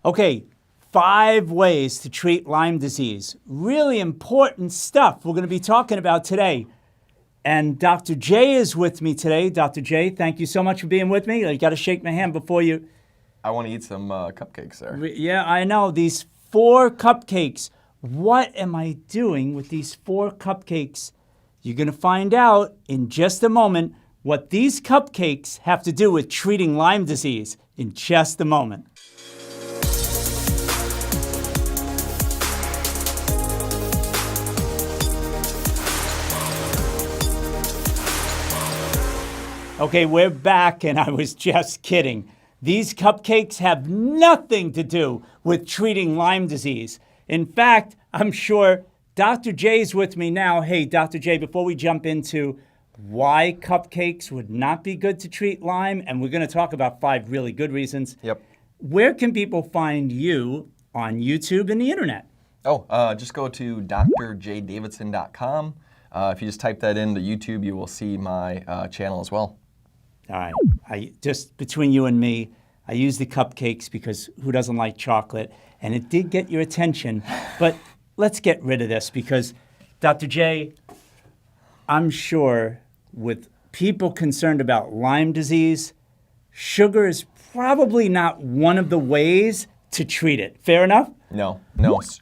Okay, 5 ways to treat Lyme disease. Really important stuff we're going to be talking about today. And Dr. J is with me today. Dr. J, thank you so much for being with me. You got to shake my hand before you... I want to eat some cupcakes there. Yeah, I know. These 4 cupcakes. What am I doing with these 4 cupcakes? You're going to find out in just a moment what these cupcakes have to do with treating Lyme disease in just a moment. Okay, we're back, and I was just kidding. These cupcakes have nothing to do with treating Lyme disease. In fact, I'm sure Dr. J's with me now. Hey, Dr. J, before we jump into why cupcakes would not be good to treat Lyme, and we're going to talk about 5 really good reasons. Yep. Where can people find you on YouTube and the internet? Just go to drjdavidson.com. If you just type that into YouTube, you will see my channel as well. All right, just between you and me, I use the cupcakes because who doesn't like chocolate? And it did get your attention, but let's get rid of this because, Dr. J, I'm sure with people concerned about Lyme disease, sugar is probably not one of the ways to treat it. Fair enough? No.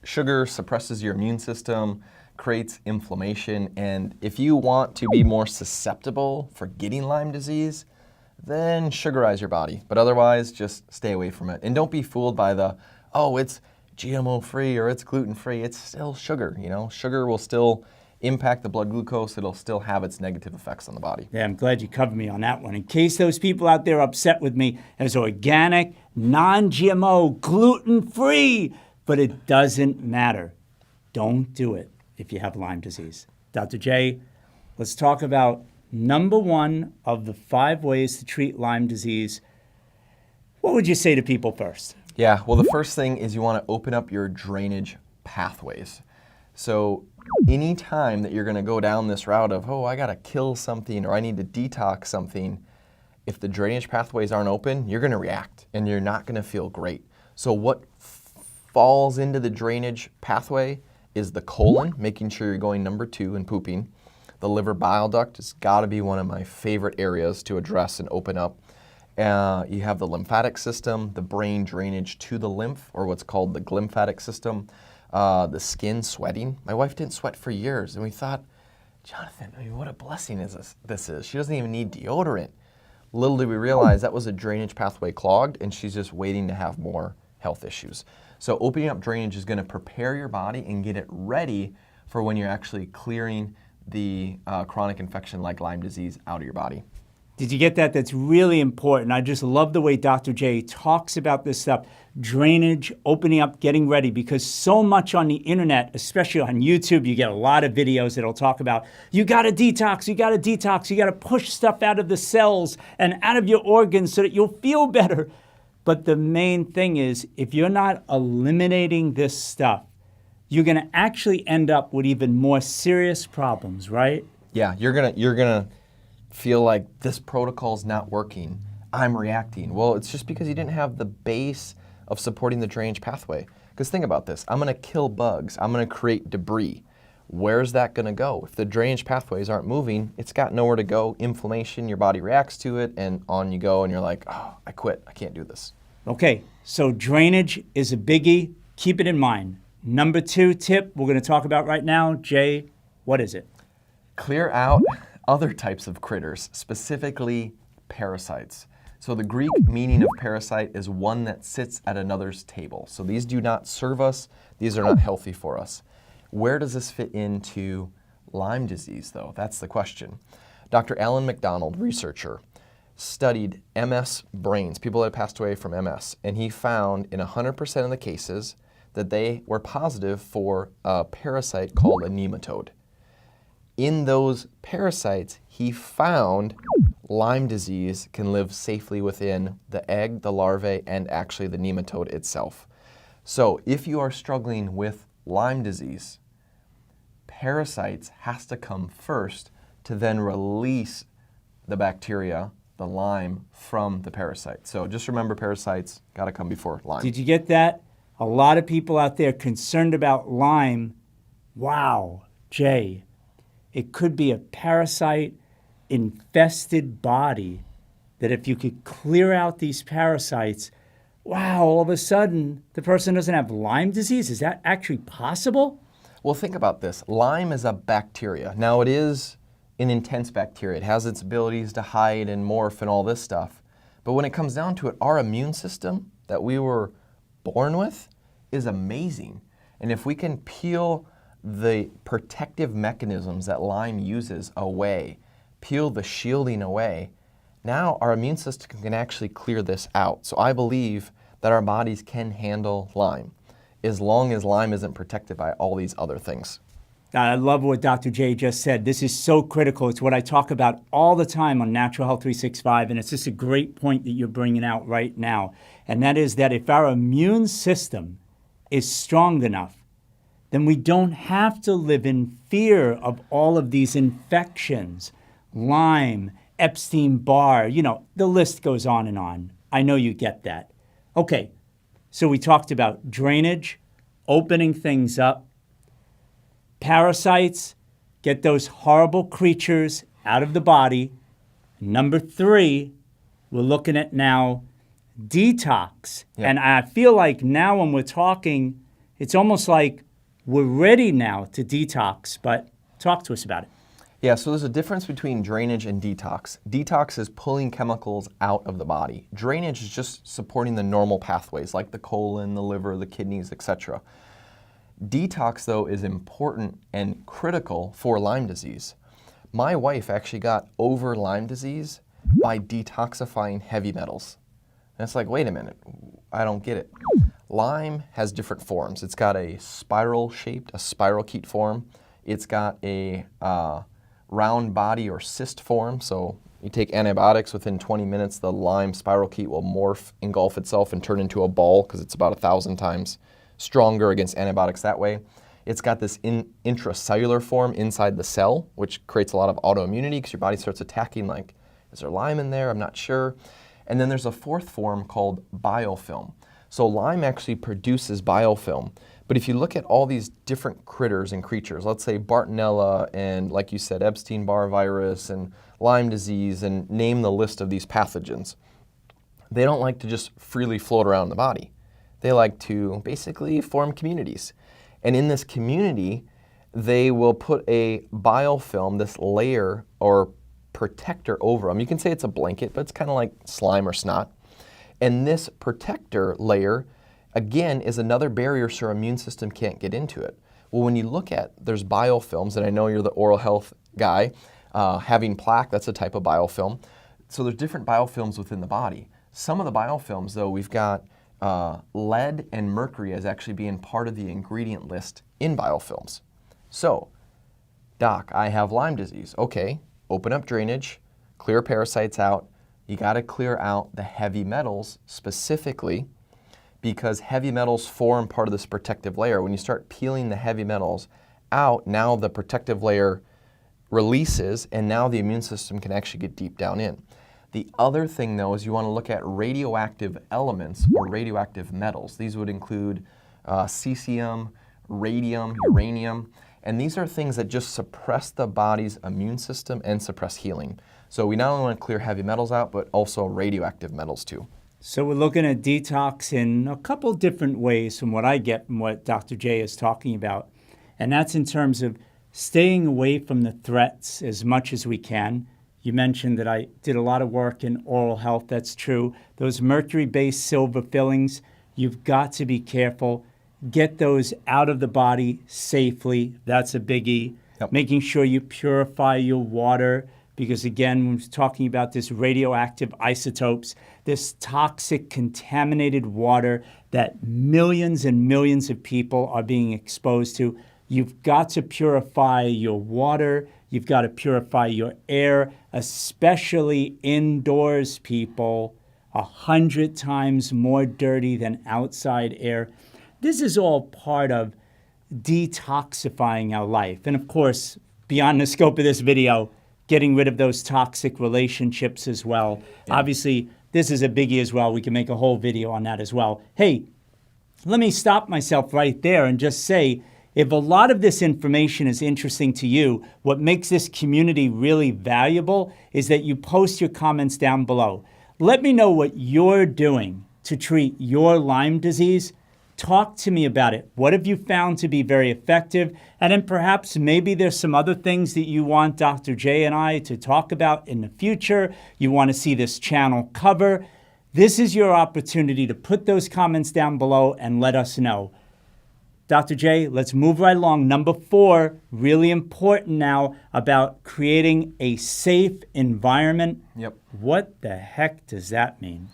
Sugar suppresses your immune system, creates inflammation, and if you want to be more susceptible for getting Lyme disease, then sugarize your body. But otherwise, just stay away from it. And don't be fooled by it's GMO-free or it's gluten-free. It's still sugar, Sugar will still impact the blood glucose. It'll still have its negative effects on the body. Yeah, I'm glad you covered me on that one. In case those people out there are upset with me, it's organic, non-GMO, gluten-free, but it doesn't matter. Don't do it if you have Lyme disease. Dr. J, let's talk about number 1 of the 5 ways to treat Lyme disease. What would you say to people first? Yeah, well, the first thing is you want to open up your drainage pathways. So anytime that you're going to go down this route of, I got to kill something or I need to detox something, if the drainage pathways aren't open, you're going to react and you're not going to feel great. So what falls into the drainage pathway is the colon, making sure you're going number 2 and pooping. The liver bile duct has got to be one of my favorite areas to address and open up. You have the lymphatic system, the brain drainage to the lymph, or what's called the glymphatic system, the skin sweating. My wife didn't sweat for years, and we thought, Jonathan, what a blessing this is. She doesn't even need deodorant. Little did we realize that was a drainage pathway clogged, and she's just waiting to have more health issues. So opening up drainage is going to prepare your body and get it ready for when you're actually clearing the chronic infection like Lyme disease out of your body. Did you get that? That's really important. I just love the way Dr. J talks about this stuff. Drainage, opening up, getting ready, because so much on the internet, especially on YouTube, you get a lot of videos that'll talk about, you got to detox, you got to push stuff out of the cells and out of your organs so that you'll feel better. But the main thing is, if you're not eliminating this stuff, you're going to actually end up with even more serious problems, right? Yeah, you're gonna feel like this protocol's not working. I'm reacting. Well, it's just because you didn't have the base of supporting the drainage pathway. Because think about this. I'm going to kill bugs. I'm going to create debris. Where's that going to go? If the drainage pathways aren't moving, it's got nowhere to go. Inflammation, your body reacts to it, and on you go, and you're like, I quit. I can't do this. Okay, so drainage is a biggie. Keep it in mind. Number 2 tip we're going to talk about right now. Jay, what is it? Clear out other types of critters, specifically parasites. So the Greek meaning of parasite is one that sits at another's table. So these do not serve us. These are not healthy for us. Where does this fit into Lyme disease, though? That's the question. Dr. Alan McDonald, researcher, studied MS brains, people that had passed away from MS, and he found in 100% of the cases that they were positive for a parasite called a nematode. In those parasites, he found Lyme disease can live safely within the egg, the larvae, and actually the nematode itself. So if you are struggling with Lyme disease, parasites has to come first to then release the bacteria the Lyme from the parasite. So just remember, parasites got to come before Lyme. Did you get that? A lot of people out there concerned about Lyme. Wow, Jay, it could be a parasite infested body that if you could clear out these parasites, wow, all of a sudden the person doesn't have Lyme disease. Is that actually possible? Well, think about this. Lyme is a bacteria. Now, it is an intense bacteria. It has its abilities to hide and morph and all this stuff. But when it comes down to it, our immune system that we were born with is amazing. And if we can peel the protective mechanisms that Lyme uses away, peel the shielding away, now our immune system can actually clear this out. So I believe that our bodies can handle Lyme as long as Lyme isn't protected by all these other things. I love what Dr. J just said. This is so critical. It's what I talk about all the time on Natural Health 365, and it's just a great point that you're bringing out right now. And that is that if our immune system is strong enough, then we don't have to live in fear of all of these infections. Lyme, Epstein-Barr, the list goes on and on. I know you get that. Okay, so we talked about drainage, opening things up, parasites, get those horrible creatures out of the body. Number 3, we're looking at now detox. Yep. And I feel like now when we're talking, it's almost like we're ready now to detox, but talk to us about it. Yeah, so there's a difference between drainage and detox. Detox is pulling chemicals out of the body. Drainage is just supporting the normal pathways like the colon, the liver, the kidneys, etc. Detox, though, is important and critical for Lyme disease. My wife actually got over Lyme disease by detoxifying heavy metals. And it's like, wait a minute, I don't get it. Lyme has different forms. It's got a spiral-shaped, a spirochete form. It's got a round body or cyst form. So you take antibiotics, within 20 minutes, the Lyme spirochete will morph, engulf itself, and turn into a ball because it's about 1,000 times stronger against antibiotics that way. It's got this intracellular form inside the cell, which creates a lot of autoimmunity because your body starts attacking, like, is there Lyme in there? I'm not sure. And then there's a fourth form called biofilm. So Lyme actually produces biofilm. But if you look at all these different critters and creatures, let's say Bartonella and, like you said, Epstein-Barr virus and Lyme disease, and name the list of these pathogens, they don't like to just freely float around the body. They like to basically form communities. And in this community, they will put a biofilm, this layer or protector over them. You can say it's a blanket, but it's kind of like slime or snot. And this protector layer, again, is another barrier so our immune system can't get into it. Well, when you look at, there's biofilms, and I know you're the oral health guy, having plaque, that's a type of biofilm. So there's different biofilms within the body. Some of the biofilms, though, we've got lead and mercury as actually being part of the ingredient list in biofilms. So, doc, I have Lyme disease. Okay, open up drainage, clear parasites out. You got to clear out the heavy metals specifically because heavy metals form part of this protective layer. When you start peeling the heavy metals out, now the protective layer releases and now the immune system can actually get deep down in. The other thing, though, is you want to look at radioactive elements or radioactive metals. These would include cesium, radium, uranium, and these are things that just suppress the body's immune system and suppress healing. So we not only want to clear heavy metals out, but also radioactive metals too. So we're looking at detox in a couple different ways from what I get from what Dr. J is talking about. And that's in terms of staying away from the threats as much as we can. You mentioned that I did a lot of work in oral health. That's true. Those mercury-based silver fillings, you've got to be careful. Get those out of the body safely. That's a biggie. Yep. Making sure you purify your water because, again, when we're talking about this radioactive isotopes, this toxic contaminated water that millions and millions of people are being exposed to, you've got to purify your water. You've got to purify your air, especially indoors, people. 100 times more dirty than outside air. This is all part of detoxifying our life. And of course, beyond the scope of this video, getting rid of those toxic relationships as well. Yeah. Obviously, this is a biggie as well. We can make a whole video on that as well. Hey, let me stop myself right there and just say, if a lot of this information is interesting to you, what makes this community really valuable is that you post your comments down below. Let me know what you're doing to treat your Lyme disease. Talk to me about it. What have you found to be very effective? And then perhaps maybe there's some other things that you want Dr. J and I to talk about in the future. You want to see this channel cover. This is your opportunity to put those comments down below and let us know. Dr. J, let's move right along. Number 4, really important now, about creating a safe environment. Yep. What the heck does that mean?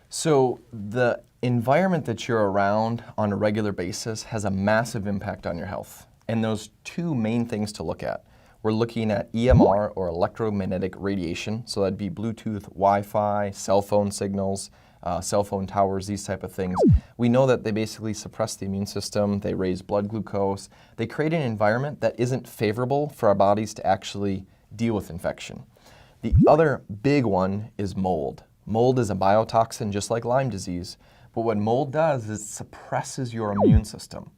So the environment that you're around on a regular basis has a massive impact on your health. And those 2 main things to look at. We're looking at E.M.R, or electromagnetic radiation. So that'd be Bluetooth, Wi-Fi, cell phone signals, cell phone towers, these type of things. We know that they basically suppress the immune system, they raise blood glucose, they create an environment that isn't favorable for our bodies to actually deal with infection. The other big one is mold. Mold is a biotoxin just like Lyme disease, but what mold does is it suppresses your immune system.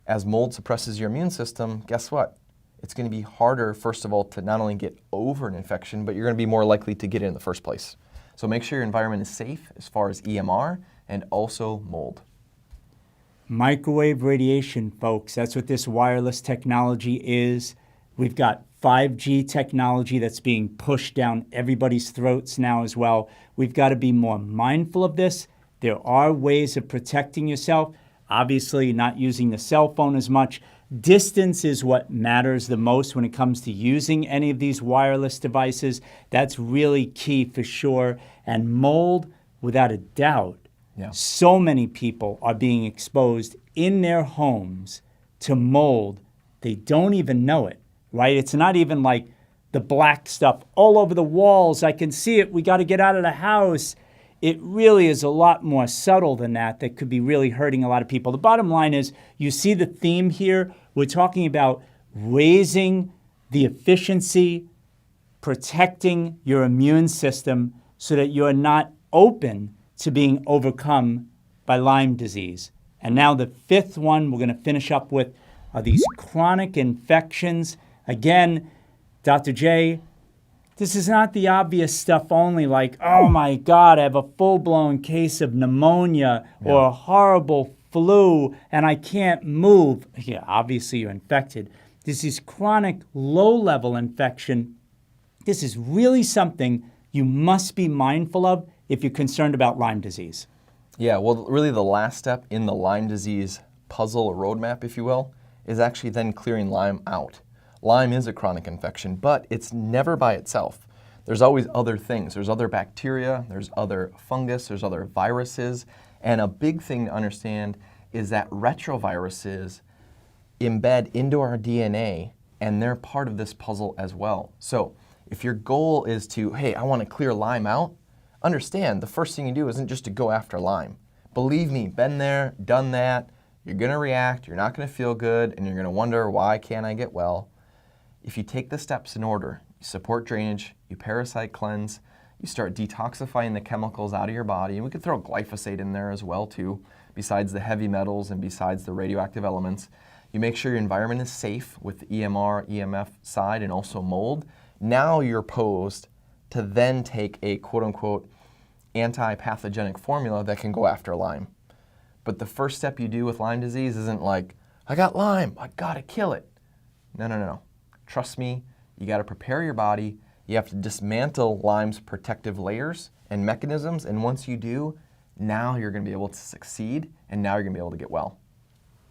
As mold suppresses your immune system, guess what? It's going to be harder, first of all, to not only get over an infection, but you're going to be more likely to get it in the first place. So make sure your environment is safe as far as E.M.R and also mold. Microwave radiation, folks. That's what this wireless technology is. We've got 5G technology that's being pushed down everybody's throats now as well. We've got to be more mindful of this. There are ways of protecting yourself. Obviously, not using the cell phone as much. Distance is what matters the most when it comes to using any of these wireless devices. That's really key for sure. And mold, without a doubt, so many people are being exposed in their homes to mold. They don't even know it, right? It's not even like the black stuff all over the walls. I can see it. We got to get out of the house. It really is a lot more subtle than that could be really hurting a lot of people. The bottom line is, you see the theme here. We're talking about raising the efficiency, protecting your immune system so that you're not open to being overcome by Lyme disease. And now the 5th one we're going to finish up with are these chronic infections. Again, Dr. J, this is not the obvious stuff only, like, oh my God, I have a full-blown case of pneumonia or a horrible flu and I can't move. Yeah, obviously you're infected. This is chronic low-level infection. This is really something you must be mindful of if you're concerned about Lyme disease. Yeah, well, really the last step in the Lyme disease puzzle or roadmap, if you will, is actually then clearing Lyme out. Lyme is a chronic infection, but it's never by itself. There's always other things. There's other bacteria, there's other fungus, there's other viruses, and a big thing to understand is that retroviruses embed into our DNA, and they're part of this puzzle as well. So if your goal is to, hey, I want to clear Lyme out, understand the first thing you do isn't just to go after Lyme. Believe me, been there, done that. You're going to react, you're not going to feel good, and you're going to wonder, why can't I get well? If you take the steps in order, you support drainage, you parasite cleanse, you start detoxifying the chemicals out of your body, and we could throw glyphosate in there as well too, besides the heavy metals and besides the radioactive elements. You make sure your environment is safe with the E.M.R, EMF side, and also mold. Now you're posed to then take a quote-unquote anti-pathogenic formula that can go after Lyme. But the first step you do with Lyme disease isn't like, I got Lyme, I gotta kill it. No. Trust me, you got to prepare your body. You have to dismantle Lyme's protective layers and mechanisms, and once you do, now you're going to be able to succeed, and now you're going to be able to get well.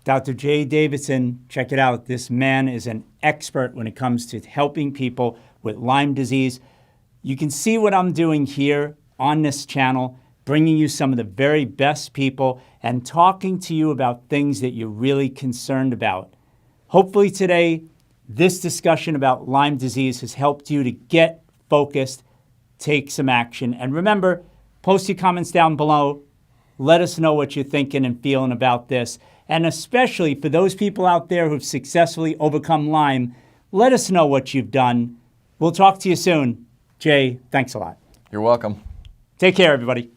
Dr. J. Davidson, check it out. This man is an expert when it comes to helping people with Lyme disease. You can see what I'm doing here on this channel, bringing you some of the very best people and talking to you about things that you're really concerned about. Hopefully today, this discussion about Lyme disease has helped you to get focused, take some action. And remember, post your comments down below. Let us know what you're thinking and feeling about this. And especially for those people out there who've successfully overcome Lyme, let us know what you've done. We'll talk to you soon. Jay, thanks a lot. You're welcome. Take care, everybody.